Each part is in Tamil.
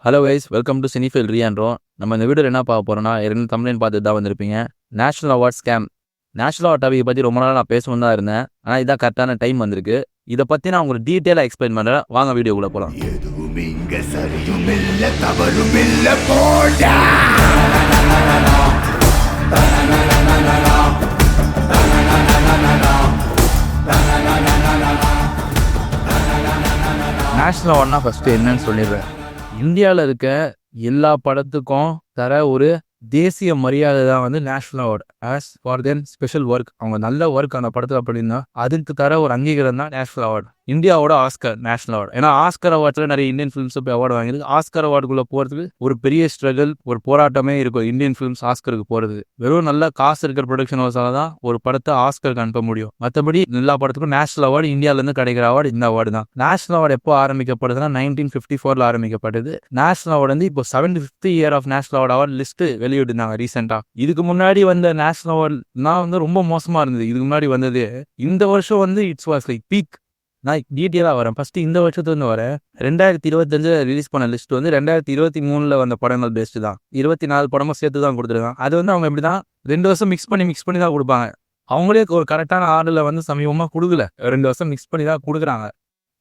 ஹலோ கைஸ், வெல்கம் டு சினிஃபீல் ரீஆண்ட்ரோம். நம்ம இந்த வீடியோவில் என்ன பார்க்க போகிறோம்னா, ஏற்கனவே தமிழ்னு பார்த்துட்டு தான் வந்திருப்பீங்க. National award scam. National award topic பற்றி ரொம்ப நாள் நான் பேசணும்னு தான் இருந்தேன். ஆனால் இதான் கரெக்டான டைம் வந்திருக்கு. இதை பற்றி நான் உங்களுக்கு டீட்டெயிலாக எக்ஸ்பிளைன் பண்ணுறேன். வாங்க வீடியோக்குள்ளே போகலாம். நேஷனல் அவார்ட்னா ஃபஸ்ட்டு என்னன்னு சொல்லிடுறேன். இந்தியாவில் இருக்க எல்லா படத்துக்கும் தர ஒரு தேசிய மரியாதை தான் வந்து national award. As for then special work, அவங்க நல்ல ஒர்க் அந்த படத்தில் அப்படின்னா அதுக்கு தர ஒரு அங்கீகாரம் தான் நேஷனல் அவார்டு. இந்தியாவோட ஆஸ்கர் நேஷனல் அவார்டு. ஏன்னா ஆஸ்கர் அவார்ட்ஸில் நிறைய இந்தியன் ஃபிலிம்ஸ் போய் அவார்டு வாங்கியிருக்கு. ஆஸ்கர் அவார்டுக்குள்ளே போகிறதுக்கு ஒரு பெரிய ஸ்ட்ரகிள், ஒரு போராட்டமே இருக்கும் இந்தியன் ஃபிலிம்ஸ் ஆஸ்கருக்கு போகிறது. வெறும் நல்ல காசு இருக்கிற ப்ரொடக்ஷன் ஹவுஸால தான் ஒரு படத்தை ஆஸ்கருக்கு அனுப்ப முடியும். மற்றபடி எல்லா படத்துக்கும் நேஷனல் அவார்டு, இந்தியாவிலேருந்து கிடைக்கிற அவார்டு இந்த அவார்டு தான். நேஷனல் அவார்டு எப்போ ஆரம்பிக்கப்படுதுன்னா 1954 ஆரம்பிக்கப்படுது. நேஷனல் அவார்டு வந்து இப்போ 75th year of national award list வெளியிட்டிருந்தாங்க ரீசெண்டாக. இதுக்கு முன்னாடி வந்த நேஷனல் அவார்ட்னா வந்து ரொம்ப மோசமாக இருந்தது. இதுக்கு முன்னாடி வந்தது இந்த வருஷம் வந்து இட்ஸ் வாஸ் லைக் பீக். நான் டீட்டெயிலாக வரேன். ஃபஸ்ட்டு இந்த வருஷத்துலேருந்து வரேன். 2025 ரிலீஸ் பண்ண லிஸ்ட் வந்து 2023 வந்த படங்கள் பெஸ்ட்டு தான். 24 படமும் சேர்த்து தான் கொடுத்துருக்காங்க. அது வந்து அவங்க எப்படி தான் 2 வருஷம் மிக்ஸ் பண்ணி தான் கொடுப்பாங்க. அவங்களே ஒரு கரெக்டான ஆர்டரில் வந்து சமீபமாக கொடுக்கல. 2 வருஷம் மிக்ஸ் பண்ணி தான் கொடுக்குறாங்க.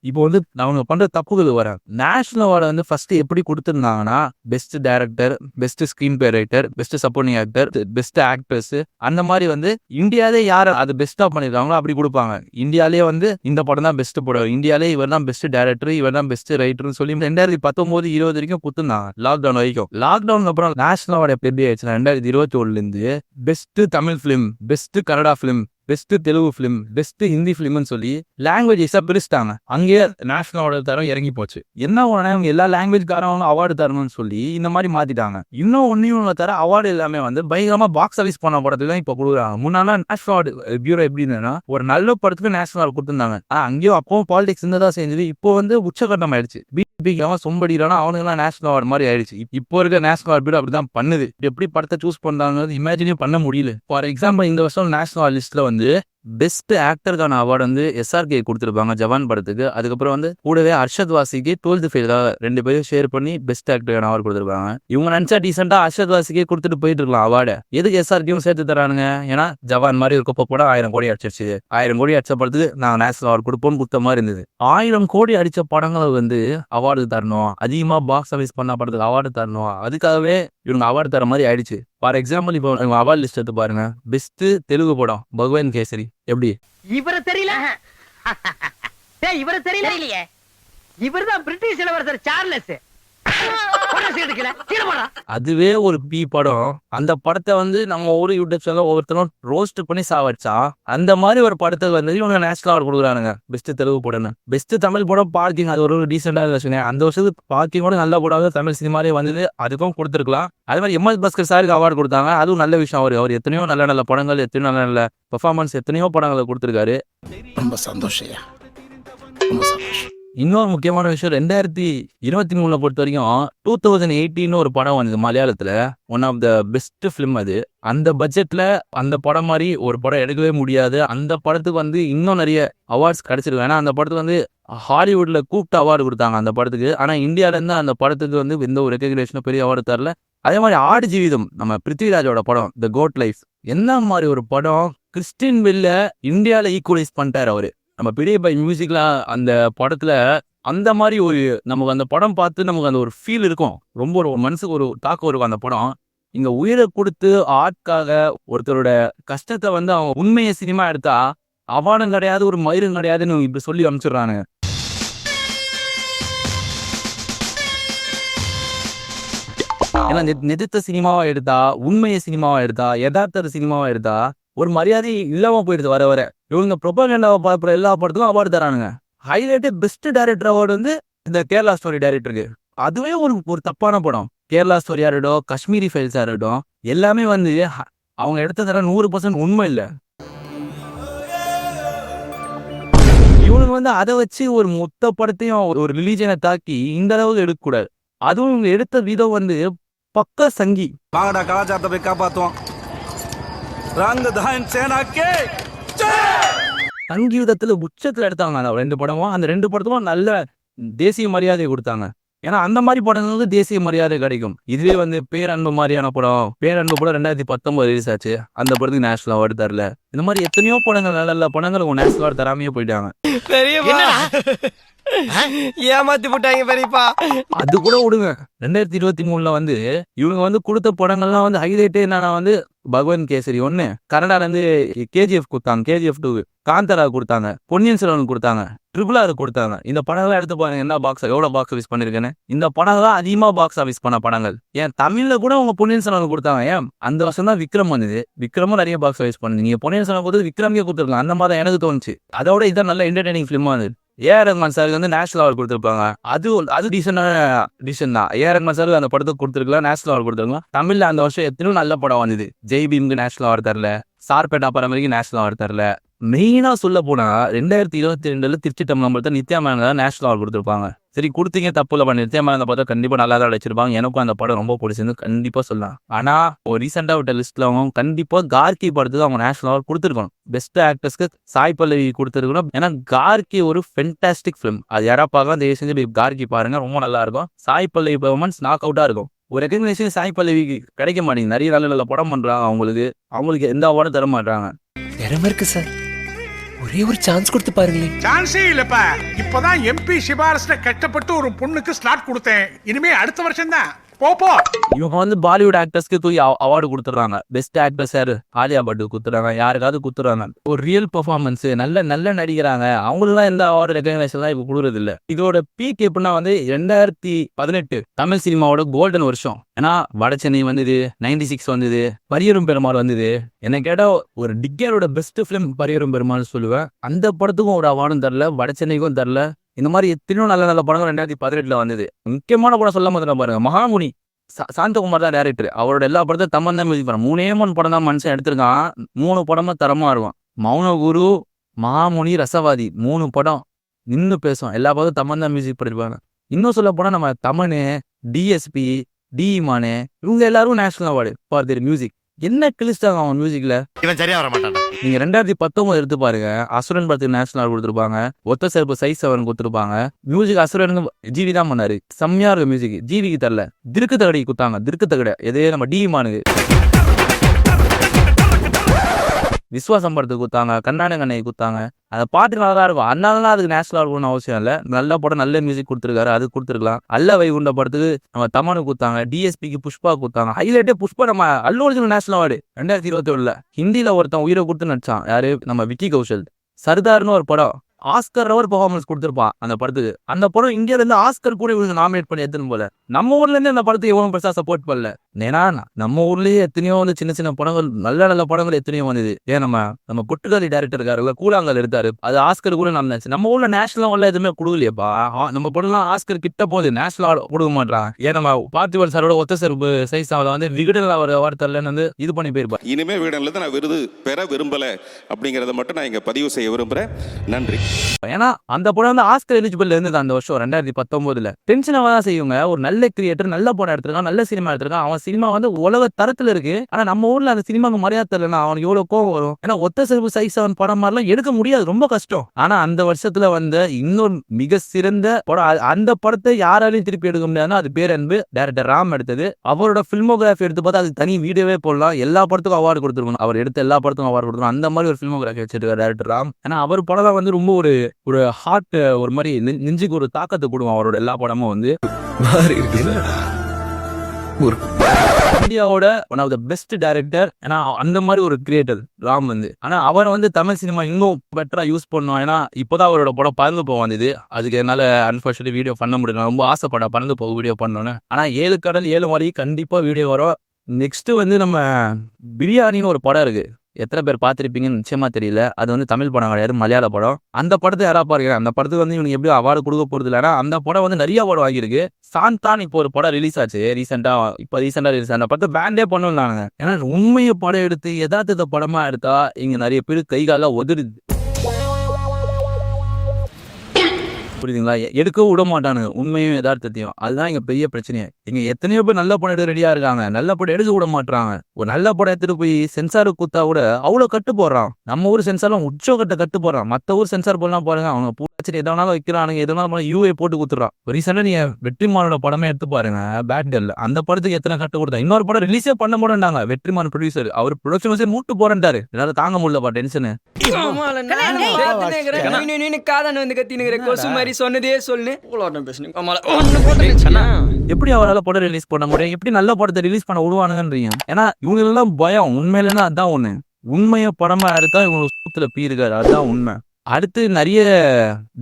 இப்போ வந்து அவங்க பண்ணுற தப்புகள் வரேன். நேஷனல் அவார்டை வந்து ஃபஸ்ட்டு எப்படி கொடுத்துருந்தாங்கன்னா, best director, best screenplay writer, best supporting actor, best actors, அந்த மாதிரி வந்து இந்தியாவிலே யார் அது பெஸ்ட்டாக பண்ணியிருக்காங்களோ அப்படி கொடுப்பாங்க. இந்தியாவிலே வந்து இந்த படம் தான் பெஸ்ட் படம், இந்தியாவிலே இவர் தான் பெஸ்ட் டைரக்டர், இவர் தான் பெஸ்ட் ரைட்டர்னு சொல்லி 2019-20 வரைக்கும் கொடுத்துருந்தாங்க. லாக்டவுன் வரைக்கும். லாக்டவுன் அப்புறம் நேஷனல் அவார்டு எப்படி ஆயிடுச்சுன்னா 2021 best Tamil film, best Kannada film, best Telugu film, best Hindi ஃபிலிம்னு சொல்லி லாங்குவேஜஸாக பிரிச்சுட்டாங்க. அங்கேயே நேஷனல் அவார்டு தரம் இறங்கி போச்சு. என்ன ஒன்று, அவங்க எல்லா லாங்குவேஜ்காரவங்களும் அவார்டு தரணும்னு சொல்லி இந்த மாதிரி மாத்திட்டாங்க. இன்னும் ஒன்றையும் தர அவார்டு எல்லாமே வந்து பயங்கரமா பாக்ஸ் ஆஃபீஸ் பண்ண படத்துக்கு தான் இப்போ கொடுக்குறாங்க. முன்னால நேஷனல் அவார்டு பியூரோ எப்படின்னா ஒரு நல்ல படத்துக்கு நேஷனல் அவார்டு கொடுத்துருந்தாங்க. அங்கேயும் அப்பவும் பாலிடிக்ஸ் இருந்ததான் செஞ்சது. இப்போ வந்து உச்சகட்டம் ஆயிடுச்சு. பிஜேபிக்கு அவன் சொம்படிக்கிறானா அவனுங்கெல்லாம் நேஷனல் அவார்டு மாதிரி ஆயிடுச்சு. இப்போ இருக்க நேஷனல் அவார்டு பியூரோ அப்படிதான் பண்ணுது. எப்படி படத்தை சூஸ் பண்றாங்க இமேஜினே பண்ண முடியல. ஃபார் எக்ஸாம்பிள், இந்த வருஷம் நேஷனல் அவார்டு லிஸ்ட்ல வந்து பெஸ்ட் ஆக்டருக்கான அவார்டு வந்து SRK கொடுத்துருப்பாங்க ஜவான் படத்துக்கு. அதுக்கப்புறம் வந்து கூடவே அர்ஷத் வாசிக்கு 12th ஃபெயில் 2 பேரும் ஷேர் பண்ணி பெஸ்ட் ஆக்டருக்கான அவார்டு கொடுத்துருப்பாங்க. இவங்க நினைச்சா டீசெண்டா அர்ஷத் வாசிக்கே கொடுத்துட்டு போயிட்டு இருக்கலாம் அவார்டு. எதுக்கு SRKயும் சேர்த்து தரானுங்க? ஏன்னா ஜவான் மாதிரி ஒரு குப்பை கூட 1000 கோடி அடிச்சிருச்சு. 1000 கோடி அடிச்ச படத்துக்கு நாங்கள் நேஷனல் அவார்டு கொடுப்போம்னு கொடுத்த மாதிரி இருந்தது. 1000 கோடி அடிச்ச படங்களை வந்து அவார்டு தரணும், அதிகமா பாக்ஸ் ஆஃபீஸ் பண்ண படத்துக்கு அவார்டு தரணும். அதுக்காகவே இவங்க அவார்டு தர மாதிரி ஆயிடுச்சு. ஃபார் எக்ஸாம்பிள், இப்போ அவார்டு லிஸ்ட் எடுத்து பாருங்க. பெஸ்ட் தெலுங்கு படம் பகவான் கேசரி. எப்படி இவர தெரியல? இவர தெரியலையே. இவர்தான் பிரிட்டிஷ் இளவரசர் சார்லஸ். அதுவே ஒரு பி படம். அந்த படத்தை வந்து நம்ம ஒரு யூடியூப் சேனல் ஒவ்வொருத்தரும் ரோஸ்ட் பண்ணி சாவடிச்சா, அந்த மாதிரி ஒரு படத்தை வந்து இவங்க நேஷனல் அவார்டு கொடுக்குறானுங்க. பெஸ்ட் தெலுங்கு படம்னு. பெஸ்ட் தமிழ் படம் பார்க்கிங், அது ஒரு டீசெண்டா இருந்துச்சு. அந்த வருஷத்துக்கு பார்க்கிங்கோட நல்ல படம் தமிழ் சினிமாலே வந்தது, அதுக்கும் கொடுத்துருக்கலாம். அதே மாதிரி MS பாஸ்கர் சாருக்கு அவார்டு கொடுத்தாங்க. அதுவும் நல்ல விஷயம். அவர் எத்தனையோ நல்ல நல்ல படங்கள், எத்தனையோ நல்ல நல்ல பெர்ஃபார்மன்ஸ், எத்தனையோ படங்களை கொடுத்துருக்காரு. ரொம்ப சந்தோஷம். இன்னொரு முக்கியமான விஷயம், 2023 பொறுத்த வரைக்கும் 2018 ஒரு படம் வந்தது மலையாளத்துல. One of the best film அது. அந்த பட்ஜெட்ல அந்த படம் மாதிரி ஒரு படம் எடுக்கவே முடியாது. அந்த படத்துக்கு வந்து இன்னும் நிறைய அவார்ட்ஸ் கிடைச்சிருக்கு. ஏன்னா அந்த படத்துக்கு வந்து ஹாலிவுட்ல கூப்பிட்டு அவார்டு கொடுத்தாங்க அந்த படத்துக்கு. ஆனா இந்தியால இருந்து அந்த படத்துக்கு வந்து எந்த ஒரு ரெகக்னேஷனும் பெரிய அவார்டு தரல. அதே மாதிரி ஆடு ஜீவிதம், நம்ம பிருத்விராஜோட படம், த கோட் லைஃப், என்ன மாதிரி ஒரு படம். கிறிஸ்டின் பெல்ல இந்தியாவில ஈக்குவலைஸ் பண்ணிட்டாரு அவரு. நம்ம பெரிய பை மியூசிக்ல அந்த படத்துல அந்த மாதிரி ஒரு நமக்கு அந்த படம் பார்த்து நமக்கு அந்த ஒரு ஃபீல் இருக்கும். ரொம்ப ஒரு மனசுக்கு ஒரு தாக்கம் இருக்கும் அந்த படம். இங்க உயிரை கொடுத்து ஆட்காக ஒருத்தரோட கஷ்டத்தை வந்து அவங்க உண்மையை சினிமா எடுத்தா அவார்டும் கிடையாது, ஒரு மயிரும் கிடையாதுன்னு இப்படி சொல்லி அனுப்பிச்சிடுறானுங்க. ஏன்னா நிஜத்த சினிமாவா எடுத்தா, உண்மையை சினிமாவா எடுத்தா, யதார்த்த சினிமாவா எடுத்தா ஒரு மரியாதை இல்லாம போயிடுது வர வர. இவங்க ப்ரொபகண்டாவை பார்க்குற எல்லா படத்துக்கும் அவார்டு தரானுங்க. ஹைலைட்டு பெஸ்ட் டைரக்டர் அவார்டு வந்து இந்த கேரளா ஸ்டோரி டைரக்டருக்கு. அதுவே ஒரு தப்பான படம். கேரளா ஸ்டோரியா இருக்கட்டும், காஷ்மீரி ஃபைல்ஸா இருக்கட்டும், எல்லாமே வந்து அவங்க எடுத்த தர 100% உண்மை இல்லை. இவனுங்க வந்து அதை வச்சு ஒரு மொத்த படத்தையும் ஒரு ரிலீஜனை தாக்கி இந்த அளவுக்கு எடுக்கக்கூடாது. அதுவும் இவங்க எடுத்த விதம் வந்து பக்க சங்கி. வாங்கடா கலாச்சாரத்தை போய் காப்பாத்துவோம். சங்கீதத்துல உச்சத்துல எடுத்தாங்க அந்த 2 படமும். அந்த 2 படத்துக்கும் நல்ல தேசிய மரியாதையை கொடுத்தாங்க. ஏன்னா அந்த மாதிரி படங்களுக்கு தேசிய மரியாதை கிடைக்கும். இதுவே வந்து பேரன்பு மாதிரியான படம், பேரன்பு படம் 2019 ரிலீஸ் ஆச்சு, அந்த படத்துக்கு நேஷனல் அவார்டு தரல. இந்த மாதிரி எத்தனையோ படங்கள், நல்ல நல்ல படங்கள் உங்க நேஷனல் அவார்டு தராமையே போயிட்டாங்க. ஏமாத்தி போட்டாங்க பெரியப்பா. அது கூட விடுங்க, 2023 வந்து இவங்க வந்து கொடுத்த படங்கள்லாம் வந்து ஹைலைட்டே என்னன்னா வந்து பகவன் கேசரி 1, கன்னடால இருந்து KGF கொடுத்தாங்க, KGF 2, காந்தரா கொடுத்தாங்க, பொன்னியின் செல்வன் கொடுத்தாங்க, RRR கொடுத்தாங்க. இந்த படங்கள்லாம் எடுத்து பாருங்க என்ன எவ்வளவு பாக்ஸ் ஆஃபீஸ் பண்ணிருக்கேன்னு. இந்த படங்கள்லாம் அதிகமா பாக்ஸ் ஆஃபீஸ் பண்ண படங்கள். ஏன் தமிழ்ல கூட உங்க பொன்னியின் செல்வன் கொடுத்தாங்க. ஏன் அந்த வருஷம் தான் விக்ரம் வந்தது, விக்ரமும் நிறைய பாக்ஸ் ஆஃபீஸ் பண்ணுது. நீங்க பொன்னியின் செல்வன் கொடுத்து விக்ரமே கொடுத்துருக்கலாம். அந்த மாதிரி எனக்கு தோணுச்சு. அதோட இதான் நல்ல என்டர்டைனிங் ஃபிலிமா இருந்தது. ஏஆர் ரஹ்மான் சாருக்கு வந்து நேஷனல் அவார்டு கொடுத்துருப்பாங்க. அது டீசென்டான டிசிஷன் தான். ஏஆர் ரஹ்மான் சாருக்கு அந்த படத்துக்கு கொடுத்துருக்கலாம், நேஷனல் அவார்டு கொடுத்துருக்கலாம். தமிழ்ல அந்த வருஷம் எத்தனையோ நல்ல படம் வந்தது. ஜெய் பீம்க்கு நேஷனல் அவார்டு தரல, சார்பேட்டா பரம்பரைக்கு நேஷனல் அவார்டு தரல. மெயினா சொல்ல போனா 2022 திருச்சி தமிழ் நித்யா மேனன் தான் நேஷனல் அவார்டு கொடுத்துருப்பாங்க. சரி கொடுத்தீங்க, தப்பு இல்லை. நித்யா மேனன் பார்த்தா கண்டிப்பா நல்லா தான் அழைச்சிருப்பாங்க. எனக்கும் அந்த படம் ரொம்ப பிடிச்சிருந்து கண்டிப்பா சொல்லலாம். ஆனா ஒரு ரீசெண்டா விட்ட லிஸ்ட்ல அவங்க கண்டிப்பா கார்கி படத்துக்கு அவங்க நேஷனல் அவார்டு கொடுத்துருக்கணும். பெஸ்ட் ஆக்டர்ஸ்க்கு சாய் பல்லவி கொடுத்துருக்கணும். ஏன்னா கார்கி ஒரு ஃபென்டாஸ்டிக் ஃபிலிம். அது யாரா பார்க்கலாம், தயவு செஞ்சு கார்கி பாருங்க, ரொம்ப நல்லா இருக்கும். சாய் பல்லவி பெர்ஃபார்மன்ஸ் நாக் அவுட்டா இருக்கும். ஒரு ரெகக்னேஷன் சாய் பல்லவிக்கு கிடைக்க மாட்டேங்குது. நிறைய நல்ல நல்ல படம் பண்றாங்க, அவங்களுக்கு எந்த அவார்டும் தர மாட்டாங்க. திறமை இருக்கு சார், ஒரே ஒரு சான்ஸ் கொடுத்து பாருங்களேன். சான்ஸே இல்லப்பா. இப்பதான் MP சிபாரசுல கஷ்டப்பட்டு ஒரு பொண்ணுக்கு ஸ்லாட் கொடுத்தேன். இனிமே அடுத்த வருஷம் தான். போ. இவங்க வந்து பாலிவுட் ஆக்டர்ஸ்க்கு தூக்கி அவார்டு கொடுத்துறாங்க. பெஸ்ட் ஆக்டர்ஸ் யாரு, ஆலியா பட்டு கொடுத்துறாங்க, யாருக்காவது கொடுத்துறாங்க. ஒரு ரியல் பெர்ஃபார்மன்ஸ், நல்ல நடிக்கிறாங்க, அவங்களுக்குலாம் எந்த அவார்டு ரெகக்னேஷன் தான் இப்ப கொடுக்கறது இல்ல. இதோட பீக் எப்படின்னா வந்து 2018 தமிழ் சினிமாவோட கோல்டன் வருஷம். ஏன்னா வட சென்னை வந்தது, 96 வந்தது, பரியரும் பெருமாள் வந்தது. என்ன கேட்டா ஒரு டிக்கேரோட பெஸ்ட் பிலிம் பரியரும் பெருமாள் சொல்லுவேன். அந்த படத்துக்கும் ஒரு அவார்டும் தரல, வட சென்னைக்கும் தரல. இந்த மாதிரி எத்தனையோ நல்ல நல்ல படங்கள் 2018 வந்தது. முக்கியமான படம் சொல்ல மாதிரி பாருங்க, மகாமுனி. சாந்தகுமார் தான் டைரக்டர். அவரோட எல்லா படத்தையும் தமிழ் தான் மியூசிக் பண்ண. 3 படம் தான் மனுஷன் எடுத்திருக்கான். 3 படமும் தரமா இருக்கும். மௌனகுரு, மகாமுனி, ரசவாதி 3 படம் நின்று பேசும். எல்லா படத்தும் தமிழ் தான் மியூசிக் பண்ணிருப்பாங்க. இன்னும் சொல்ல போனா நம்ம தமனு, DSP, இமானு இவங்க எல்லாரும் national award for their music. என்ன கிழிச்சிட்டாங்க அவன் மியூசிக்ல. இவன் சரியா வர மாட்டான். நீங்க 2019 எடுத்து பாருங்க, அசுரன் படத்துக்கு நேஷனல் அவார்டு கொடுத்துருப்பாங்க, ஒத்த செருப்பு சைஸ் 7 கொடுத்துருப்பாங்க. மியூசிக் அசுரனுக்கு ஜிவி தான் பண்ணாரு, செம்மையா இருக்கு மியூசிக். ஜிவிக்கு தரல, திருக்கு தகடி குத்தாங்க, திருக்கு தகட எதே நம்ம இமானுக்கு. விஸ்வாசம் படத்துக்கு குத்தாங்க, கண்ணாடி கண்ணை குத்தாங்க. அந்த பாட்டு நல்லா தான் இருக்கும். அதனால அதுக்கு நேஷனல் அவார்டு அவசியம் இல்லை. நல்ல படம், நல்ல மியூசிக் கொடுத்துருக்காரு, அது கொடுத்துருக்கலாம். அல்ல வைகுண்ட படத்துக்கு நம்ம தமனு குத்தாங்க, DSPக்கு புஷ்பா குத்தாங்க. ஹைலைட்டே புஷ்பா நம்ம அல்லு அர்ஜுன் நேஷனல் அவார்டு 2021. ஹிந்தியில ஒருத்தன் உயிரை கொடுத்து நடிச்சான், யாரு, நம்ம விக்கி கௌஷல். சர்தார்னு ஒரு படம், ஆஸ்கர் லெவல் பெர்ஃபார்மன்ஸ் கொடுத்துருப்பான் அந்த படத்துக்கு. அந்த படம் இந்தியால இருந்து ஆஸ்கர் கூட இவங்க நாமினேட் பண்ணி எடுத்துன்னு போல. நம்ம ஊர்ல இருந்து அந்த படத்துக்கு எவ்வளவு பெருசா சப்போர்ட் பண்ணல. ஏன்னா நம்ம ஊர்லயே எத்தனையோ வந்து சின்ன சின்ன படங்கள், நல்ல நல்ல படங்கள் எத்தனையோ வந்தது. ஏன் நம்ம புட்டுக்காளி டைரக்டர் இருக்காரு, கூழாங்கல் எடுத்தாரு, அது ஆஸ்கர் கூட நடந்துச்சு. நம்ம ஊர்ல நேஷனல் அவார்ட்ல எதுவுமே கொடுக்கலையப்பா. நம்ம படம்லாம் ஆஸ்கர் கிட்ட போகுது, நேஷனல் அவார்டு கொடுக்க மாட்டாங்க. ஏன் நம்ம பார்த்திபன் சாரோட ஒத்த செருப்பு சைஸ் வந்து விகடன் அவார்டு தரலன்னு வந்து இது பண்ணி போயிருப்பாரு. இனிமே விகடன்ல இருந்து நான் விருது பெற விரும்பல அப்படிங்கறத மட்டும் நான் இங்க பதிவு செய்ய விரும்புறேன். நன்றி. ஏன்னா அந்த படம் வந்து ஆஸ்கர் எலிஜிபிள் இருந்தது அந்த வருஷம் 2019. டென்ஷனாக தான் செய்யுங்க. ஒரு நல்ல கிரியேட்டர், நல்ல படம் எடுத்திருக்கான், நல்ல சினிமா எடுத்திருக்கான். அவன் சினிமா வந்து உலக தரத்துல இருக்கு. ஆனா நம்ம ஊர்ல அந்த சினிமாவுக்கு மரியாதை தெரியலன்னா அவனுக்கு எவ்வளவு கோவம் வரும். ஏன்னா ஒத்த செருப்பு சைஸ் 7 படம் மாதிரிலாம் எடுக்க முடியாது, ரொம்ப கஷ்டம். ஆனா அந்த வருஷத்துல வந்த இன்னொரு மிக சிறந்த படம், அந்த படத்தை யாராலையும் திருப்பி எடுக்க முடியாதுன்னா அது பேரன்பு. டைரக்டர் ராம் எடுத்தது. அவரோட பிலிமோகிராஃபி எடுத்து பார்த்தா அது தனி வீடியோவே போடலாம். எல்லா படத்துக்கும் அவார்டு கொடுத்துருக்கணும். அவர் எடுத்த எல்லா படத்துக்கும் அவார்டு கொடுத்துருக்கணும். அந்த மாதிரி ஒரு பிலிமோகிராஃபி வச்சிருக்காரு டைரக்டர் ராம். ஏன்னா அவர் படம் தான் வந்து ரொம்ப ஒரு ஹார்ட், ஒரு மாதிரி நெஞ்சுக்கு ஒரு தாக்கத்தை கொடுக்கும். அவரோட எல்லா படமும் வந்து இந்தியாவோட one of the best director. ஏன்னா அந்த மாதிரி ஒரு கிரியேட்டர் ராம் வந்து. ஆனா அவர் வந்து தமிழ் சினிமா இன்னும் பெட்டரா யூஸ் பண்ணும். ஏன்னா இப்போதான் அவரோட படம் பறந்து போக வந்தது. அதுக்கு என்னால அன்பார்ச்சுனேட்லி வீடியோ பண்ண முடியல. ரொம்ப ஆசைப்பட பறந்து போக வீடியோ பண்ணோன்னு. ஆனா 7 கடல் 7 மாதிரி கண்டிப்பா வீடியோ வரும். நெக்ஸ்ட் வந்து நம்ம பிரியாணின்னு ஒரு படம் இருக்கு. எத்தனை பேர் பார்த்துருப்பீங்கன்னு நிச்சயமா தெரியல. அது வந்து தமிழ் படம் கிடையாது, மலையாள படம். அந்த படத்தை யாரா பாருங்க. அந்த படத்துக்கு வந்து இவங்க எப்படி அவார்டு கொடுக்க போறது இல்லைன்னா அந்த படம் வந்து நிறைய அவார்டு வாங்கியிருக்கு. சாந்தான் இப்போ ஒரு படம் ரிலீஸ் ஆச்சு ரீசெண்டா ரிலீஸ். அந்த படத்தை பேண்டே பண்ணுவாங்க. ஏன்னா உண்மையை படம் எடுத்து யதார்த்தத்தை படமா எடுத்தா இங்க நிறைய பேர் கைகால உதறுது, புரியுதுங்களா? எடுக்கவும் விட மாட்டானுங்க உண்மையும் யதார்த்தத்தையும். அதுதான் இங்க பெரிய பிரச்சனையே. இங்க எத்தனையோ பேர் நல்ல படம் எடுக்க ரெடியா இருக்காங்க, நல்ல படம் எடுக்க விட மாட்டாங்க. ஒரு நல்ல படம் எடுத்துட்டு போய் சென்சாருக்கு குத்தா கூட அவ்வளவு கட்டு போடுறான். நம்ம ஊர் சென்சார்லாம் உச்சகட்ட கட்டு போடுறான். மத்த ஊர் சென்சார் போடலாம் பாருங்க, அவங்க பூச்சி எதனாலும் வைக்கிறானுங்க, எதனாலும் யூஏ போட்டு குத்துறான். ரீசெண்டா நீங்க வெற்றிமாறனோட படமே எடுத்து பாருங்க, பேட் கேர்ள். அந்த படத்துக்கு எத்தனை கட்டு கொடுத்தா. இன்னொரு படம் ரிலீஸே பண்ண மாட்டேன்டாங்க. வெற்றிமாறன் ப்ரொடியூசர் அவர் ப்ரொடக்ஷன் வச்சு மூட்டு போறேன்டாரு. என்னால தாங்க முடியலப்பா டென்ஷனு. எப்படி அவரால் படம் ரிலீஸ் பண்ண முடியும்? எப்படி நல்ல படத்தை ரிலீஸ் பண்ண விடுவானுங்கன்றீங்க? ஏன்னா இவங்க எல்லாம் பயம். உண்மையில அதான் ஒண்ணு. உண்மையை படமா எடுத்தா இவங்க சூத்துல பீருக்காரு, அதுதான் உண்மை. அடுத்து நிறைய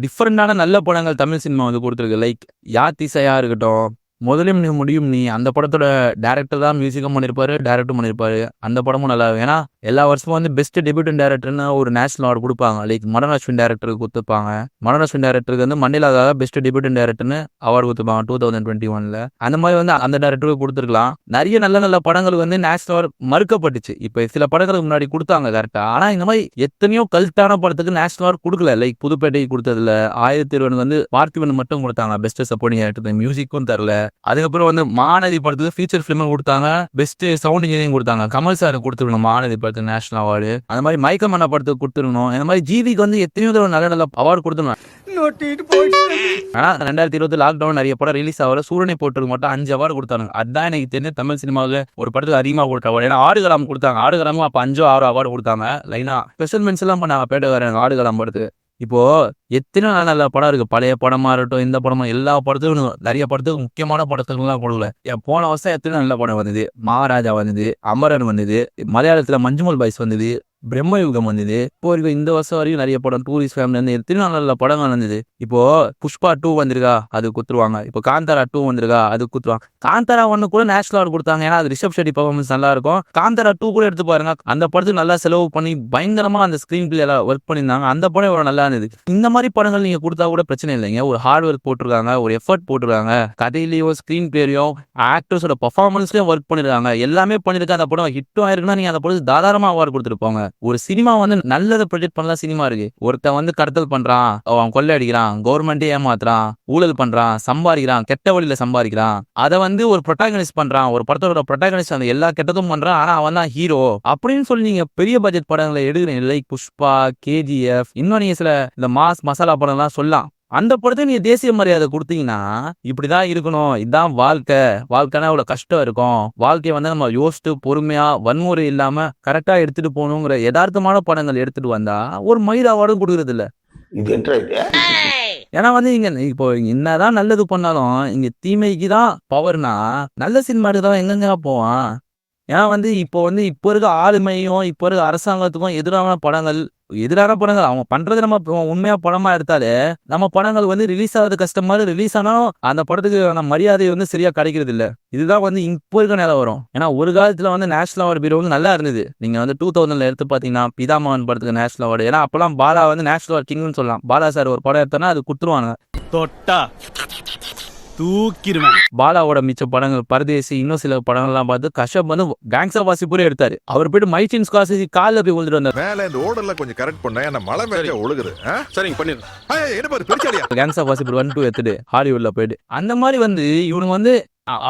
டிஃப்ரெண்டான நல்ல படங்கள் தமிழ் சினிமா வந்து கொடுத்துருக்கு. லைக் யாத்திசையா இருக்கட்டும், முதலும் நீ முடியும் நீ, அந்த படத்தோட டேரக்டர் தான் மியூசிக்கும் பண்ணியிருப்பாரு, டேரக்டும் பண்ணியிருப்பாரு. அந்த படமும் நல்லா இருக்கும். ஏன்னா எல்லா வருஷமும் வந்து பெஸ்ட் டெபியூட்டன் டேரக்டர்னு ஒரு நேஷனல் அவார்டு கொடுப்பாங்க. லைக் மடன் அஸ்வின் டேரக்டருக்கு கொடுத்துப்பாங்க. மடன் அஸ்வின் டேரக்டருக்கு வந்து மண்டேலாக்காக பெஸ்ட் டெபியூட்டன் டேரக்டர்னு அவார்டு கொடுத்துப்பாங்க 2021. அந்த மாதிரி வந்து அந்த டேரக்டருக்கு கொடுத்துருக்கலாம். நிறைய நல்ல நல்ல படங்கள் வந்து நேஷனல் அவார்டு மறுக்கப்பட்டுச்சு. இப்போ சில படங்களுக்கு முன்னாடி கொடுத்தாங்க கரெக்டா. ஆனா இந்த மாதிரி எத்தனையோ கல்ட்டான படத்துக்கு நேஷனல் அவார்டு கொடுக்கல. லைக் புதுப்பேட்டை கொடுத்ததுல 1001 வந்து பார்த்திபன் மட்டும் கொடுத்தாங்க பெஸ்ட் சப்போர்ட்டிங் டேரக்டர். மியூசிக்கும் தரல. அதுக்கப்புறம் வந்து மாநதி படத்துக்கு ஃபீச்சர் ஃபிலிம் கொடுத்தாங்க, பெஸ்ட் சவுண்ட் இன்ஜினியரிங் கொடுத்தாங்க. கமல் சார் கொடுத்துருக்கணும் மாநதி படத்துக்கு நேஷனல் அவார்டு. அந்த மாதிரி மைக்கேல் மன்னா படத்துக்கு கொடுத்துருக்கணும். இந்த மாதிரி ஜிவிக்கு வந்து எத்தனையோ தடவை நல்ல நல்ல அவார்டு கொடுத்துருணும். ஆனா 2020 லாக்டவுன் நிறைய படம் ரிலீஸ் ஆகல. சூரனை போட்டுருக்கு மட்டும் 5 அவார்டு கொடுத்தாங்க. அதுதான் எனக்கு தெரிஞ்ச தமிழ் சினிமாவில் ஒரு படத்துக்கு அதிகமாக கொடுத்த அவார்டு. ஏன்னா ஆடுகளம் கொடுத்தாங்க. ஆடுகளமும் அப்போ 5-6 அவார்டு கொடுத்தாங்க. லைனா ஸ்பெஷல் மென்ஸ் எல்லாம் பண்ணாங்க பேட்டை ஆடுகளம் படத்துக்கு. இப்போ எத்தனை நல்ல படம் இருக்கு. பழைய படமா இருக்கட்டும், இந்த படமா, எல்லா படத்துக்கும் நிறைய படத்துக்கு முக்கியமான படத்துக்குலாம் கொடுக்கல. போன வருஷம் எத்தனை நல்ல படம் வந்தது. மகாராஜா வந்தது, அமரன் வந்தது, மலையாளத்துல மஞ்சுமல் பாய்ஸ் வந்தது, பிரம்மயுகம் வந்தது. இப்போ வரைக்கும் இந்த வருஷம் வரைக்கும் நிறைய படம் டூரிஸ்ட் ஃபேமிலி வந்து எத்தனை நல்ல படங்கள் வந்தது. இப்போ புஷ்பா 2 வந்திருக்கா, அது குத்துருவாங்க. இப்போ காந்தாரா 2 வந்திருக்கா, அது குத்துருவாங்க. காந்தாரா 1 கூட நேஷனல் அவார்டு கொடுத்தாங்க. ஏன்னா அது ரிஷப் ஷெட்டி பர்ஃபார்மன்ஸ் நல்லா இருக்கும். காந்தாரா 2 கூட எடுத்து பாருங்க, அந்த படத்துக்கு நல்லா செலவு பண்ணி பயங்கரமா அந்த ஸ்கிரீன் பிளே எல்லாம் ஒர்க் பண்ணியிருந்தாங்க. அந்த படம் இவ்வளவு நல்லா இருந்தது. இந்த மாதிரி படங்கள் நீங்க கொடுத்தா கூட பிரச்சனை இல்லைங்க. ஒரு ஹார்ட் ஒர்க் போட்டிருக்காங்க, ஒரு எஃபர்ட் போட்டிருக்காங்க, கதையிலையும் ஸ்கிரீன் பிளேலையும் ஆக்டர்ஸோட பர்ஃபார்மன்ஸ்லயும் ஒர்க் பண்ணிருக்காங்க, எல்லாமே பண்ணிருக்காங்க. அந்த படம் ஹிட்டும் ஆயிருக்குன்னா நீங்க அந்த படத்துக்கு தாராளமா அவார்டு கொடுத்துருப்பாங்க. ஒரு சினிமா வந்து நல்லதை ப்ரொஜெக்ட் பண்ணலாம். சினிமா இருக்கு. ஒருத்தன் வந்து கடத்தல் பண்றான், அவன் கொள்ளை அடிக்கிறான், கவர்மெண்டே ஏமாத்துறான், ஊழல் பண்றான், சம்பாதிக்கிறான், கெட்ட வழியில சம்பாதிக்கிறான். அதை வந்து ஒரு ப்ரொட்டாகனிஸ்ட் பண்றான். ஒரு படத்தோட ப்ரொட்டாகனிஸ்ட் அந்த எல்லா கெட்டதும் பண்றான். ஆனா அவன் தான் ஹீரோ அப்படின்னு சொல்லி நீங்க பெரிய பட்ஜெட் படங்களை எடுக்கிறீங்க. லைக் புஷ்பா, KGF, இன்னும் நீங்க சில இந்த மசாலா படம் எல்லாம் சொல்லலாம். அந்த படத்தை நீங்க தேசிய மரியாதை கொடுத்தீங்கன்னா இப்படிதான் இருக்கணும், இதுதான் வாழ்க்கைனா அவ்வளவு கஷ்டம் இருக்கும், வாழ்க்கையை வந்து நம்ம யோசிச்சு பொறுமையா வன்முறை இல்லாம கரெக்டா எடுத்துட்டு போகணுங்கிற யதார்த்தமான படங்கள் எடுத்துட்டு வந்தா ஒரு மயிர் அவார்டும் கொடுக்கறது இல்ல. ஏன்னா வந்து இங்க இப்போ என்னதான் நல்லது பண்ணாலும் இங்க தீமைக்கு தான் பவர்னா நல்ல சினிமாக்கு தான் எங்கெங்க போவான். ஏன்னா வந்து இப்போ இருக்க ஆளுமையும் இப்போ இருக்க அரசாங்கத்துக்கும் எதிரான படங்கள் அவங்க பண்றது நம்ம உண்மையா படமா எடுத்தாலே நம்ம படங்கள் வந்து ரிலீஸ் ஆகுது கஷ்டமா. ரிலீஸ் ஆனாலும் அந்த படத்துக்கு மரியாதை வந்து சரியா கிடைக்கிறது இல்ல. இதுதான் வந்து இப்போ இருக்க நிலை வரும். ஏன்னா ஒரு காலத்துல வந்து நேஷனல் அவார்டு பீரோ வந்து நல்லா இருந்தது. நீங்க வந்து 2000 எடுத்து பாத்தீங்கன்னா பிதாமகன் படத்துக்கு நேஷனல் அவார்டு. ஏன்னா அப்பெல்லாம் பாலா வந்து நேஷனல் அவார்டு கிங்னு சொல்லலாம். பாலா சார் ஒரு படம் எடுத்தோன்னா அது குடுத்துருவாங்க. பாலாவோட மிச்ச படங்கள் பரதேசி, இன்னும் சில படங்கள்லாம் பார்த்து கஷ்டம் வந்து கேங்ஸ்டர் வாசிப்பூரே எடுத்தாரு. அவர் போயிட்டு மைச்சின் ஸ்கார்சிசி காலில் போய் விழுந்துட்டு வந்தார். மேல இந்த ஓடர்ல கொஞ்சம் கரெக்ட் பண்ண, என்ன மலை மேல ஒழுகுது. சரிங்க பண்ணிடுறேன். என்ன பாரு பெருச்சாடியா கேங்ஸ்டர் வாசிப்பூர் 1, 2 எடுத்துட்டு ஹாலிவுட்ல போயிட்டு அந்த மாதிரி வந்து இவனுங்க வந்து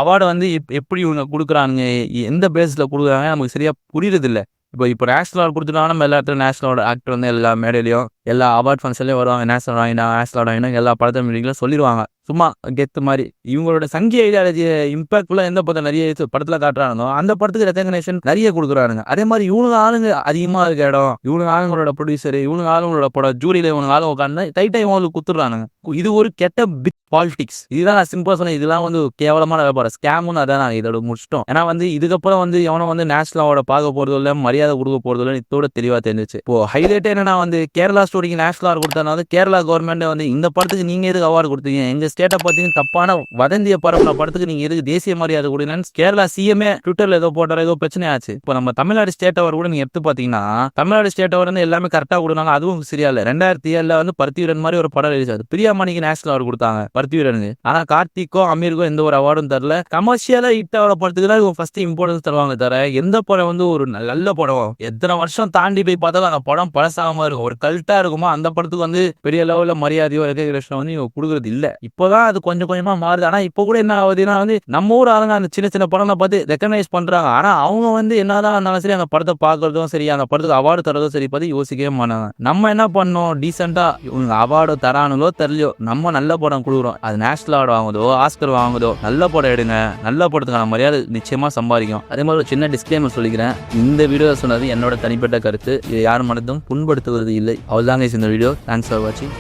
அவார்டை வந்து எப்படி இவங்க கொடுக்குறாங்க, எந்த பேஸ்ல கொடுக்குறாங்க நமக்கு சரியா புரியுறது இல்லை. இப்போ நேஷனல் அவார்டு கொடுத்துட்டாங்கன்னா நம்ம எல்லா இடத்துல நேஷனல் அவார்டு ஆக்டர் வந்து எல்லா மேடையிலையும் எல்லா அவார்ட் ஃபங்க்ஷன்லயும் வருவாங்க. நேஷனல் அவார்டு எல்லா படத்தை மீட்டிங்லாம் சொல்லிடுவாங்க. சும்மா கெத்து மாதிரி இவங்களோட சங்கி ஐடியாலஜி இம்பாக்ட்ல எந்த படம் நிறைய படத்துல காட்டுறாங்க அந்த படத்துக்கு ரெகக்னேஷன் நிறைய கொடுக்குறாங்க. அதே மாதிரி இவங்க ஆளுங்க அதிகமா இருக்க இடம், இவங்க ஆளுங்களோட ப்ரொடியூசர், இவங்க ஆளுங்களோட படம் ஜூரியில இவங்க ஆளுங்க உட்காந்து டைட்டா இவங்களுக்கு குத்துறாங்க. இது ஒரு கெட்ட பிக் பாலிடிக்ஸ். இதுதான் நான் சிம்பிளா சொன்னேன். இதெல்லாம் வந்து கேவலமான வியாபாரம், ஸ்கேம்னு அதான் நான் இதோட முடிச்சிட்டோம். ஏன்னா வந்து இதுக்கப்புறம் வந்து எவனும் வந்து நேஷனல் அவார்டை பார்க்க போறது இல்லை, மரியாதை கொடுக்க போறது இல்லை. இதோட தெளிவா தெரிஞ்சிச்சு. இப்போ ஹைலைட் என்னன்னா வந்து கேரளா ஸ்டோரிக்கு நேஷனல் அவார்டு கொடுத்தா வந்து கேரளா கவர்மெண்ட் வந்து இந்த படத்துக்கு நீங்க எதுக்கு அவார்டு கொடுத்தீங்க, எங்க ஸ்டேட்டை பார்த்தீங்கன்னா தப்பான வதந்திய பரப்புன படத்துக்கு நீங்க எதுக்கு தேசிய மரியாதை கொடுங்கன்னு கேரளா சிஎம்ஏ ட்விட்டர்ல ஏதோ போட்டாரோ ஏதோ பிரச்சனை ஆச்சு. இப்போ நம்ம தமிழ்நாடு ஸ்டேட் அவார்டு கூட நீங்க எடுத்து பாத்தீங்கன்னா தமிழ்நாடு ஸ்டேட் அவார்டு வந்து எல்லாமே கரெக்டா கொடுத்தாங்க. அதுவும் சரியா இல்ல. 2007 வந்து பருத்திவீரன் மாதிரி ஒரு படம் ரிலீஸ் ஆகுது. பிரியாமணிக்கு நேஷனல் அவார்டு கொடுத்தாங்க பருத்திவீரனுக்கு. ஆனா கார்த்திக்கோ அமீருக்கோ எந்த ஒரு அவார்டும் தரல. கமர்ஷியலா ஹிட் ஆகிற படத்துக்கு தான் ஃபர்ஸ்ட் இம்பார்ட்டன்ஸ் தருவாங்க. தர எந்த படம் வந்து ஒரு நல்ல படம் எத்தனை வருஷம் தாண்டி போய் பார்த்தாலும் அந்த படம் பழசாகாம இருக்கும், ஒரு கல்ட்டா இருக்குமோ அந்த படத்துக்கு வந்து பெரிய லெவல்ல மரியாதையோ ரெகக்னேஷன் வந்து இவங்க கொடுக்கறது இல்ல. இப்போ இப்போதான் அது கொஞ்சம் கொஞ்சமா மாறுது. ஆனா இப்போ கூட என்ன ஆகுதுன்னா வந்து நம்ம ஊர் ஆளுங்க அந்த சின்ன சின்ன படம்லாம் பார்த்து ரெக்கக்னைஸ் பண்றாங்க. ஆனா அவங்க வந்து என்னதான் இருந்தாலும் சரி அந்த படத்தை பார்க்கறதும் சரி அந்த படத்துக்கு அவார்டு தரதும் சரி பார்த்து யோசிக்கவே மாட்டாங்க. நம்ம என்ன பண்ணோம், டீசெண்டா இவங்க அவார்டு தரானுங்களோ தெரியலையோ நம்ம நல்ல படம் கொடுக்குறோம். அது நேஷனல் அவார்டு வாங்குதோ ஆஸ்கர் வாங்குதோ நல்ல படம் எடுங்க, நல்ல படத்துக்கான மரியாதை நிச்சயமா சம்பாதிக்கும். அதே மாதிரி ஒரு சின்ன டிஸ்க்ளைமர் சொல்லிக்கிறேன், இந்த வீடியோ சொன்னது என்னோட தனிப்பட்ட கருத்து, இது யார் மனதும் புண்படுத்துவது இல்லை. அவ்வளவுதாங்க இந்த வீடியோ. தேங்க்ஸ் ஃபார் வாட்சிங்.